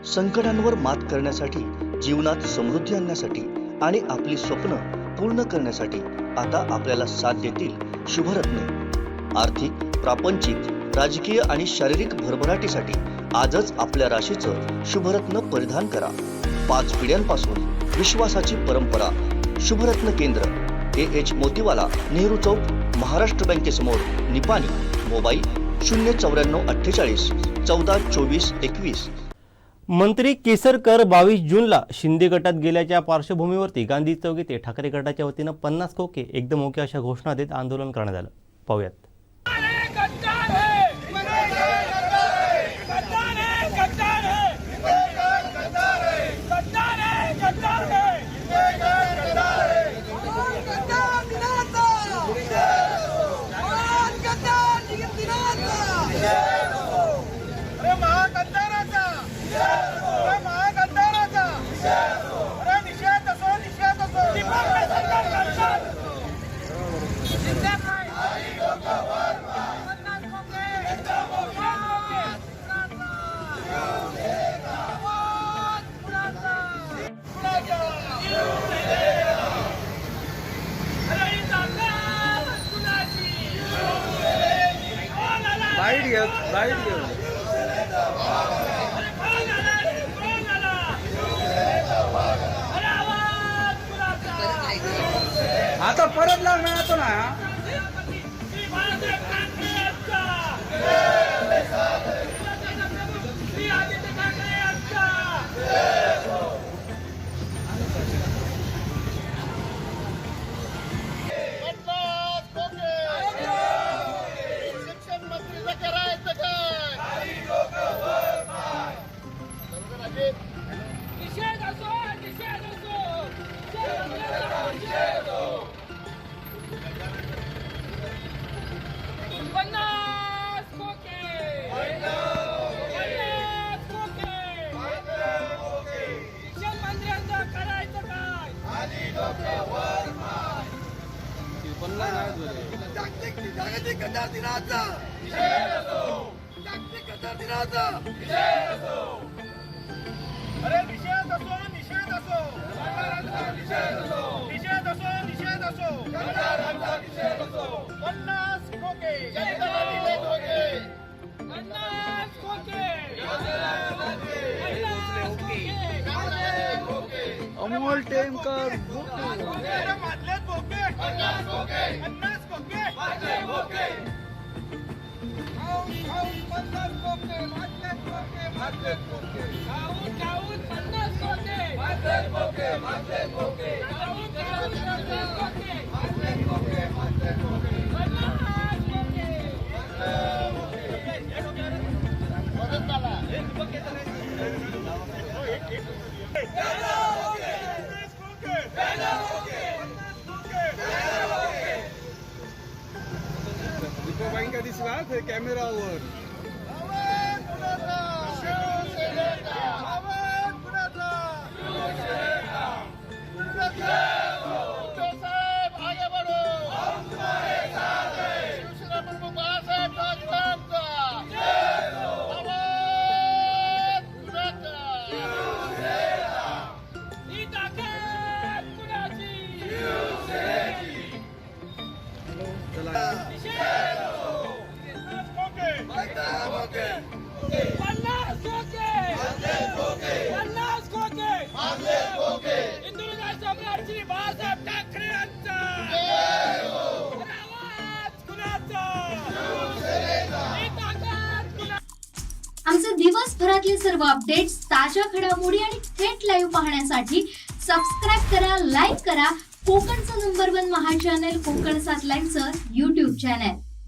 संकटांवर मात करण्यासाठी, जीवनात समृद्धी आणण्यासाठी आणि आपली स्वप्न पूर्ण करण्यासाठी आता आपल्याला साथ देतील शुभरत्न। आर्थिक, प्रापंचिक, राजकीय आणि शारीरिक भरभराटीसाठी आजच आपल्या राशीचं शुभरत्न परिधान करा। 5 पिढ्यांपासून विश्वासाची परंपरा। शुभरत्न केंद्र AH मोतीवाला, नेहरू चौक, महाराष्ट्र बँकेसमोर, निपाणी। मोबाईल 09448 142421। मंत्री केसरकर 22 जूनला शिंदे गटात गेल्याच्या पार्श्वभूमीवरती गांधी चौक येथे ठाकरे गटाच्या वतीनं 50 खोके एकदम ओके अशा घोषणा देत आंदोलन करण्यात आलं। पाहूयात। आता परत लागणार येतो ना। जागतिक कतार दिनाचा निषेध असो। जागतिक कतार दिनाचा निषेध असो। अरे निषेध असो, निषेध असो। निषेध असो, निषेध असो, निषेध असो। कतारांचा निषेध असो। 50 खोके जनताने खोके। 50 खोके अमोल टेमकर मारले खोके। 50 खोके 50 खोके मारले खोके। खाऊन 50 खोके मारले खोके मारले खोके। खाऊन 50 खोके मारले खोके मारले खोके। खाऊन 50 खोके मारले खोके मारले खोके। 50 खोके परत चला। एक खोके चला। का दिसला कॅमेरावर। आमचे दिवसभरातले सर्व अपडेट्स, ताज्या घडामोडी आणि थेट लाईव्ह पाहण्यासाठी सबस्क्राईब करा, लाईक करा कोकणचं नंबर 1 महा चॅनल कोकण 7 लाईनचं YouTube चॅनल।